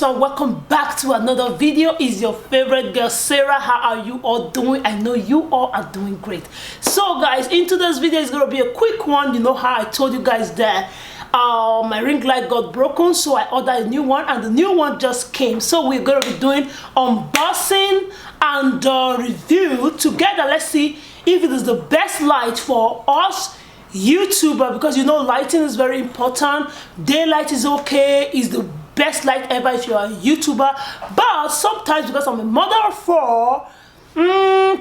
Welcome back to another video. Is your favorite girl Sarah. How are you all doing? I know you all are doing great. So guys, in today's video is going to be a quick one. You know how I told you guys that my ring light got broken, so I ordered a new one and the new one just came. So we're going to be doing unboxing and review together. Let's see if it is the best light for us YouTuber, because you know lighting is very important. Daylight is okay, is the best light ever if you're a YouTuber, but sometimes because I'm a mother of four,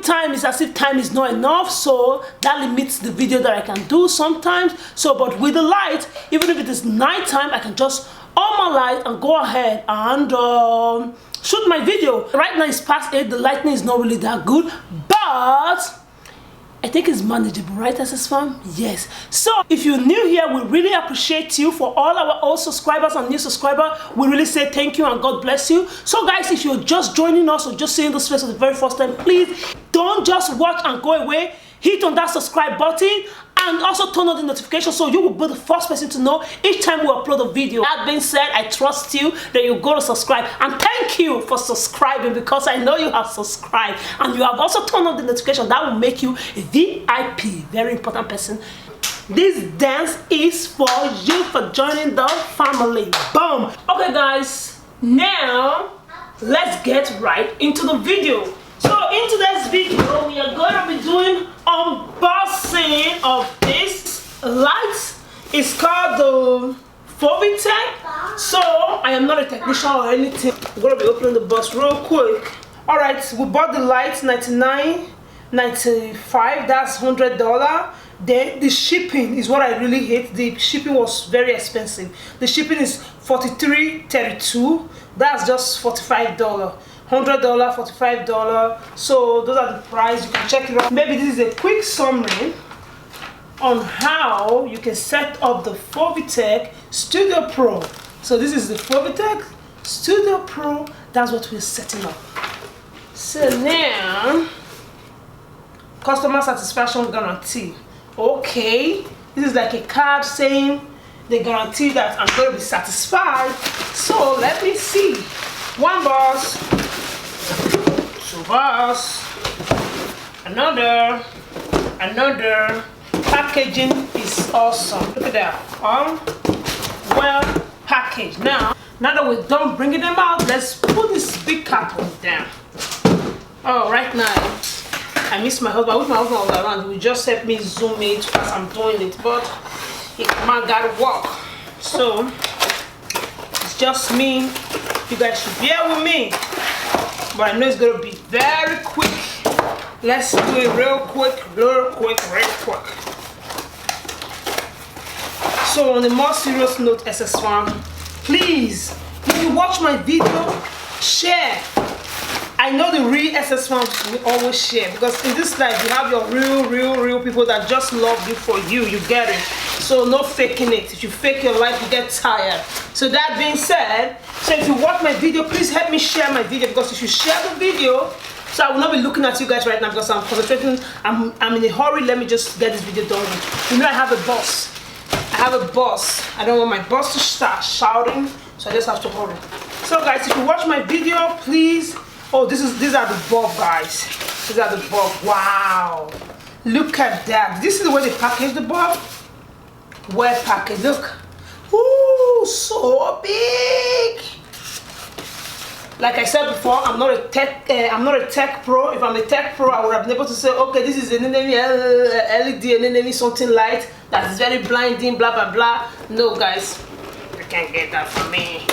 time is as if time is not enough, so that limits the video that I can do sometimes. So but with the light, even if it is nighttime, I can just on my light and go ahead and shoot my video. Right now it's past 8, the lighting is not really that good, but I think it's manageable, right, SS fam? Yes. So if you're new here, we really appreciate you. For all our old subscribers and new subscribers, we really say thank you and God bless you. So guys, if you're just joining us or just seeing this face for the very first time, please don't just watch and go away. Hit on that subscribe button and also turn on the notification so you will be the first person to know each time we upload a video. That being said, I trust you that you're going to subscribe, and thank you for subscribing, because I know you have subscribed and you have also turned on the notification. That will make you a VIP, very important person. This dance is for you for joining the family. Boom. Okay guys, now let's get right into the video. So in today's video, we are going to be doing unboxing of this light. It's called the Fovitec. So I am not a technician or anything. I'm going to be opening the box real quick. Alright, we bought the light $99.95. That's $100. Then the shipping is what I really hate. The shipping was very expensive. The shipping is $43.32. That's just $45. $100, $45. So those are the price. You can check it out. Maybe this is a quick summary on how you can set up the Fovitec Studio Pro. So this is the Fovitec Studio Pro. That's what we're setting up. So now, customer satisfaction guarantee. Okay, this is like a card saying they guarantee that I'm going to be satisfied. So let me see. One box, two box, another. Packaging is awesome. Look at that, well packaged. Now that we're done bringing them out, let's put this big carton down. Oh, right now I miss my husband. I wish my husband was around. He would just help me zoom it as I'm doing it, but man gotta walk, so it's just me. You guys should bear with me, but I know it's gonna be very quick. Let's do it real quick. So on a more serious note, SS fam, please, if you watch my video, share. I know the real SS fans will always share, because in this life you have your real people that just love you for you. You get it? So no faking it. If you fake your life, you get tired. So that being said, so if you watch my video, please help me share my video, because if you share the video, so I will not be looking at you guys right now because I'm concentrating. I'm in a hurry. Let me just get this video done with. You know I have a boss. I don't want my boss to start shouting, so I just have to hurry. So guys, if you watch my video, please. Oh, these are the bulb, guys. These are the bulb. Wow, look at that. This is the way they package the bulb. Well packaged. Look. Ooh, so big. Like I said before, I'm not a tech pro. If I'm a tech pro, I would have been able to say, okay, this is an enemy LED, an enemy something light that is very blinding, blah blah blah. No, guys, you can't get that from me.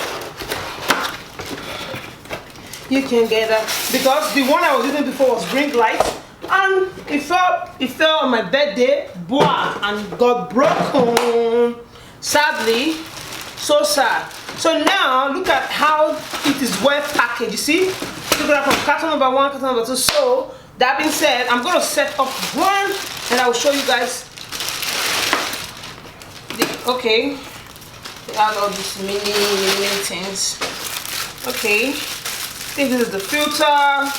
You can't get that, because the one I was using before was ring light, and it felt it fell on my birthday, boah, and got broken. Sadly, so sad. So now look at how it is well packaged. You see, look at that from carton number 1, carton number 2. So that being said, I'm gonna set up one, and I will show you guys. Okay, they add all these mini things. Okay, I think this is the filter.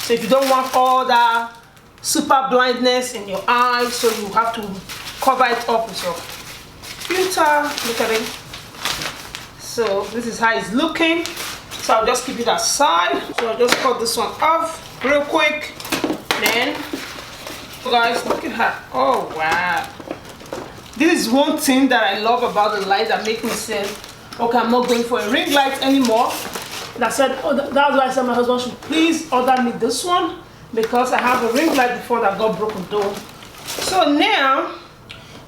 So if you don't want all that super blindness in your eyes, so you have to cover it up with your filter. Look at it. So this is how it's looking. So I'll just keep it aside. So I'll just cut this one off real quick. Then, guys, look at her. Oh wow. This is one thing that I love about the light that makes me say, okay, I'm not going for a ring light anymore. And I said, oh, that's why I said my husband should please order me this one, because I have a ring light before that got broken though. So now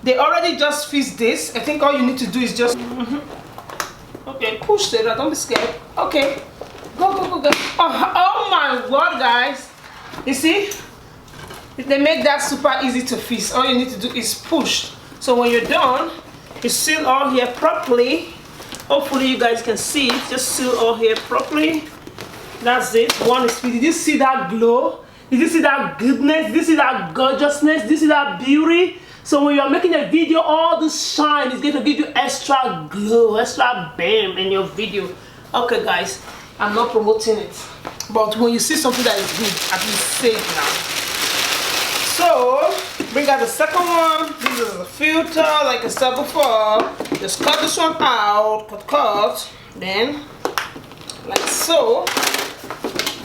they already just fixed this. I think all you need to do is just okay, push it. Don't be scared. Okay, go. Oh my god, guys, you see, they make that super easy to fix. All you need to do is push. So when you're done, you seal all here properly. Hopefully you guys can see it. Just seal all here properly. That's it. One is fixed. Did you see that glow? Did you see that goodness? Did you see that gorgeousness? Did you see that beauty? So when you're making a video, all this shine is going to give you extra glow, extra bam in your video. Okay guys, I'm not promoting it, but when you see something that is good, at least say it now. So bring out the second one. This is a filter, like I said before. Just cut this one out, cut, then like so.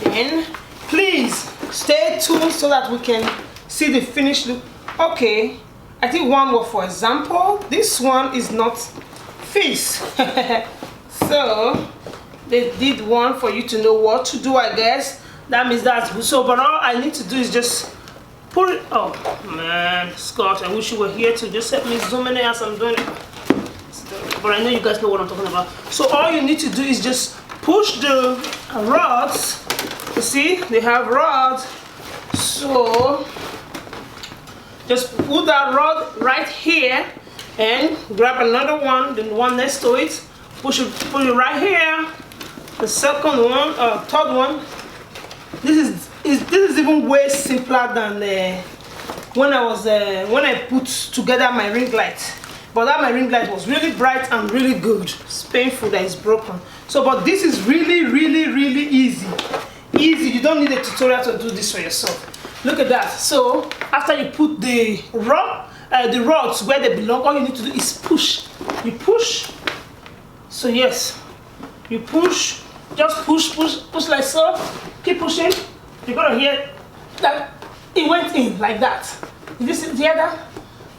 Then please stay tuned so that we can see the finished look. Okay, I think one was for example. This one is not fixed. So they did one for you to know what to do, I guess. That means that's good. So but all I need to do is just put it. Oh man, Scott, I wish you were here to just help me zoom in as I'm doing it. But I know you guys know what I'm talking about. So all you need to do is just push the rods. You see, they have rods. So just put that rod right here and grab another one, the one next to it. Push it right here. The second one, third one. This is even way simpler than when I put together my ring light. But that my ring light was really bright and really good. It's painful that it's broken. So, but this is really easy. Easy. You don't need a tutorial to do this for yourself. Look at that. So after you put the rods where they belong, all you need to do is push. You push. So yes, you push. Just push like so. Keep pushing. You're gonna hear that it went in like that. Did you hear that?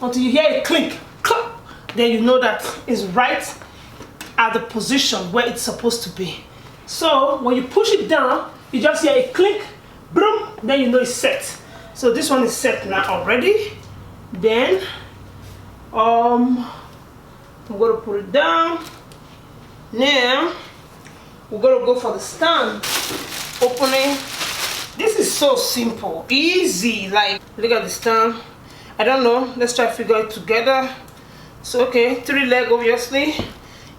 Until you hear a clink, clunk, then you know that it's right at the position where it's supposed to be. So when you push it down, you just hear a clink, boom, then you know it's set. So this one is set now already. Then I'm gonna put it down. Now we're gonna go for the stand opening. This is so simple, easy. Like, look at the stand. I don't know, let's try to figure it together. So okay, 3 leg obviously.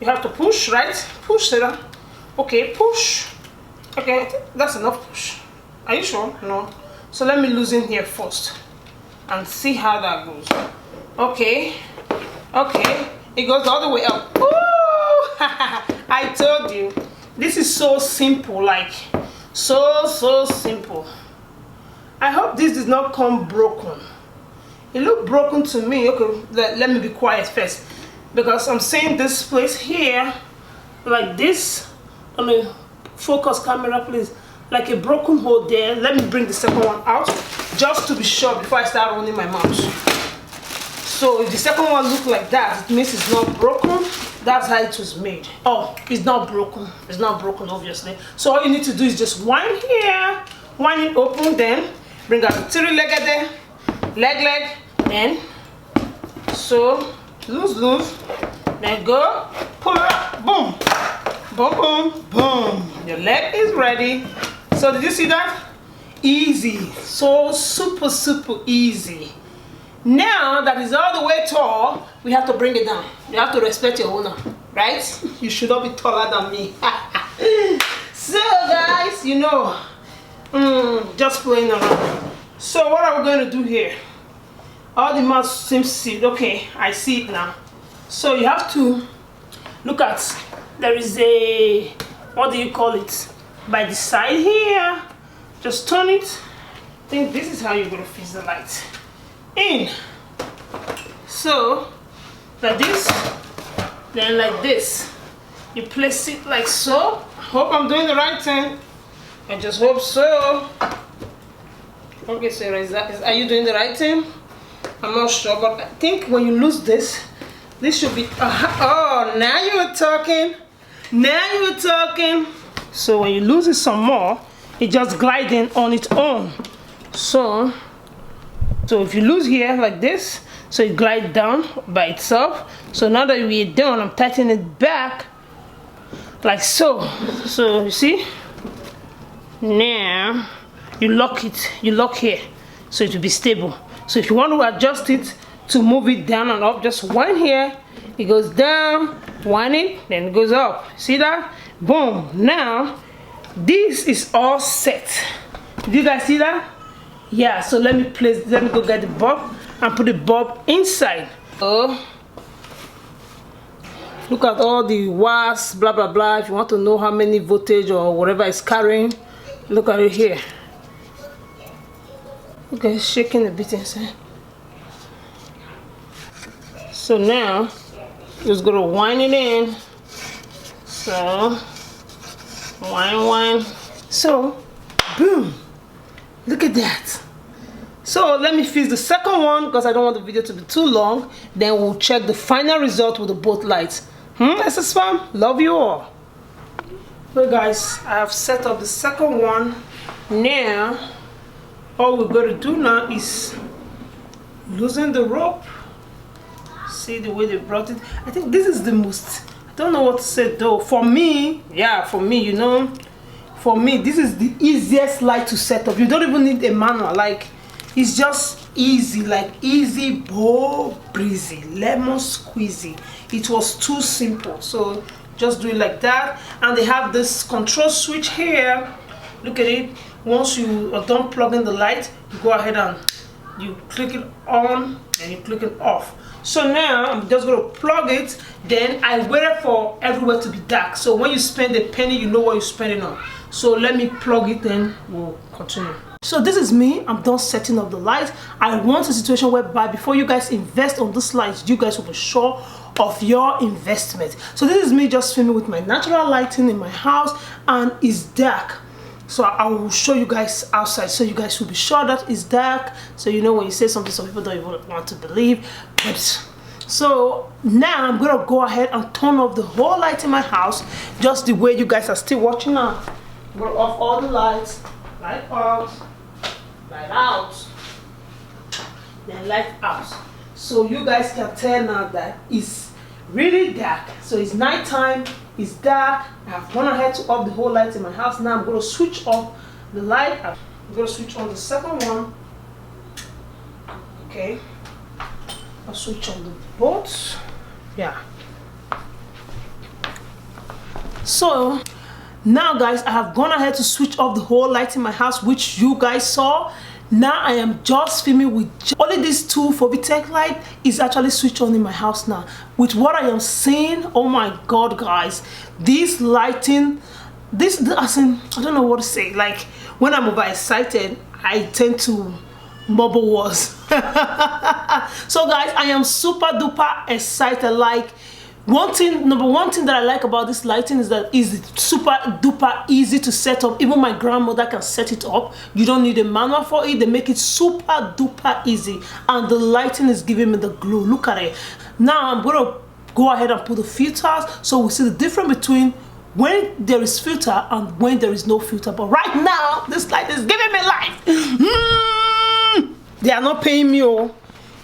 You have to push, right? Push it up. Okay, push. Okay, I think that's enough push. Are you sure? No. So let me loosen here first and see how that goes. Okay, okay, it goes all the way up. Ooh! I told you, this is so simple, like so simple. I hope this does not come broken. It looked broken to me. Okay, let me be quiet first, because I'm seeing this place here like this. Let me focus camera please. Like a broken hole there. Let me bring the second one out just to be sure before I start running my mouse. So if the second one looks like that, it means it's not broken. That's how it was made. Oh, it's not broken. It's not broken, obviously. So all you need to do is just wind here, wind it open, then bring out the 3-legged there, leg, then so loose, then go, pull it up, boom, boom. Your leg is ready. So did you see that? Easy, so super easy. Now that is all the way tall, we have to bring it down. You have to respect your owner, right? You should not be taller than me. So guys, you know, just playing around. So what are we going to do here? All the mouse seems sealed. Okay, I see it now. So you have to look at, there is a, what do you call it, by the side here. Just turn it. I think this is how you're going to fix the light in. So like this, then like this. You place it like so. I hope I'm doing the right thing. I just hope so. Okay, Sarah, are you doing the right thing? I'm not sure, but I think when you lose this should be, oh, now you're talking. Now you're talking. So when you lose it some more, it just gliding on its own. So if you lose here like this, so it glides down by itself. So now that we're done, I'm tightening it back like so. So you see, now you lock it, you lock here, so it will be stable. So if you want to adjust it to move it down and up, just wind here, it goes down, wind it, then it goes up. See that? Boom. Now this is all set. Did you guys see that? Yeah, so let me go get the bulb and put the bulb inside. Oh, look at all the watts, blah blah blah. If you want to know how many voltage or whatever it's carrying, look at it here. Okay, it's shaking a bit inside. So now just gonna wind it in. So wind. So boom, look at that. So let me fix the second one because I don't want the video to be too long. Then we'll check the final result with the both lights. SS fam, love you all. So guys, I have set up the second one. Now all we're going to do now is loosen the rope. See the way they brought it. I think this is the most, I don't know what to say though. For me, yeah, for me, you know, for me, this is the easiest light to set up. You don't even need a manual. Like, it's just easy, like easy, breezy, lemon squeezy. It was too simple. So just do it like that. And they have this control switch here. Look at it. Once you are done plugging the light, you go ahead and you click it on and you click it off. So now I'm just going to plug it. Then I waited for everywhere to be dark. So when you spend a penny, you know what you're spending on. So let me plug it and we'll continue. So this is me. I'm done setting up the light. I want a situation whereby before you guys invest on this light, you guys will be sure of your investment. So this is me just filming with my natural lighting in my house, and it's dark. So I will show you guys outside, so you guys will be sure that it's dark. So you know when you say something, some people don't even want to believe. But so now I'm gonna go ahead and turn off the whole light in my house, just the way you guys are still watching now. I'm gonna off all the lights, light out, light out, then light out. So you guys can tell now that it's really dark. So it's nighttime, it's dark. I've gone ahead to off the whole light in my house. Now I'm going to switch off the light. I'm going to switch on the second one. Okay. I'll switch on the both. Yeah. So now guys, I have gone ahead to switch off the whole light in my house, which you guys saw. Now I am just filming with only these two Fovitec light is actually switched on in my house now. With what I am seeing, oh my god guys, this lighting, I don't know what to say. Like when I'm overexcited, I tend to mumble words. So guys, I am super duper excited. Like number one thing that I like about this lighting is that it's super duper easy to set up. Even my grandmother can set it up. You don't need a manual for it. They make it super duper easy, and the lighting is giving me the glow. Look at it. Now I'm gonna go ahead and put the filters so we see the difference between when there is filter and when there is no filter. But right now this light is giving me life. They are not paying me.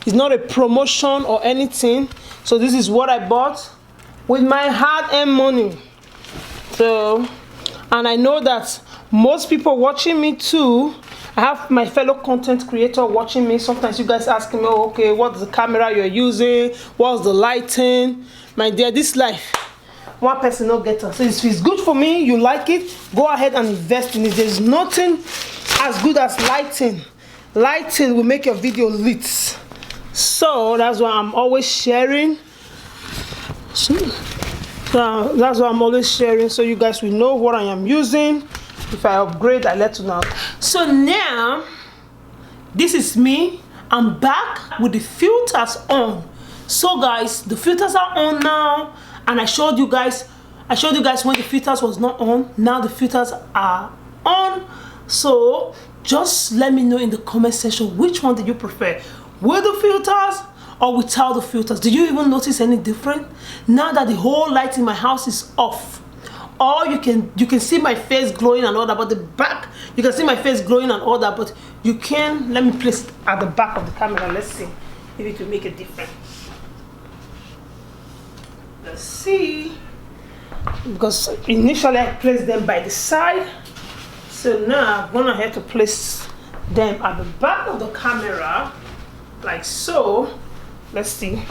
It's not a promotion or anything. So this is what I bought with my hard-earned money. So, and I know that most people watching me too I have my fellow content creator watching me. Sometimes you guys asking me, oh, okay, what's the camera you're using? What's the lighting? My dear, this life, one person no get it. So if it's good for me, you like it, go ahead and invest in it. There's nothing as good as lighting. Lighting will make your video lit. So that's why I'm always sharing. So that's why I'm always sharing, so you guys will know what I am using. If I upgrade, I let you know. So now, this is me. I'm back with the filters on. So guys, the filters are on now, and I showed you guys when the filters was not on. Now the filters are on. So just let me know in the comment section, which one do you prefer, with the filters or without the filters? Do you even notice any different now that the whole light in my house is off? Or you can see my face glowing and all that, but the back, you can see my face glowing and all that, but you can, let me place it at the back of the camera. Let's see if it will make a difference. Let's see, because initially I placed them by the side, so now I'm gonna have to place them at the back of the camera, like so. Let's see.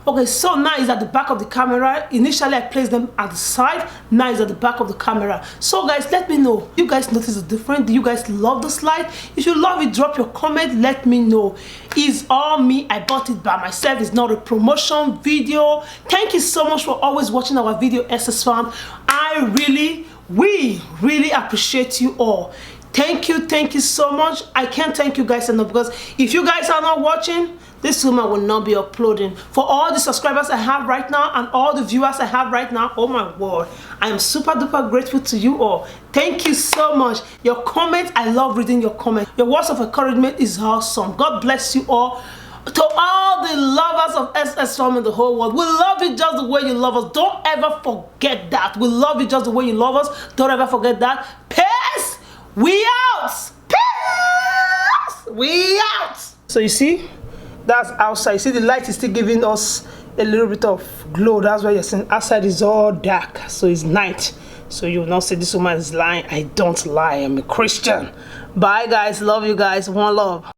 Okay, so now it's at the back of the camera. Initially I placed them at the side, now it's at the back of the camera. So guys, let me know, you guys notice the difference? Do you guys love the slide? If you love it, drop your comment, let me know. It's all me, I bought it by myself. It's not a promotion video. Thank you so much for always watching our video, SS fam. We really appreciate you all. Thank you so much. I can't thank you guys enough, because if you guys are not watching, this woman will not be uploading. For all the subscribers I have right now and all the viewers I have right now, oh my word, I am super duper grateful to you all. Thank you so much. Your comments, I love reading your comments. Your words of encouragement is awesome. God bless you all. To all the lovers of SS Fam in the whole world, we love you just the way you love us. Don't ever forget that. We love you just the way you love us. Don't ever forget that. Peace. We out. Peace. We out. So you see, that's outside. You see the light is still giving us a little bit of glow. That's why you're seeing outside is all dark, so it's night. So you will not say this woman is lying. I don't lie. I'm a Christian. Bye guys. Love you guys. One love.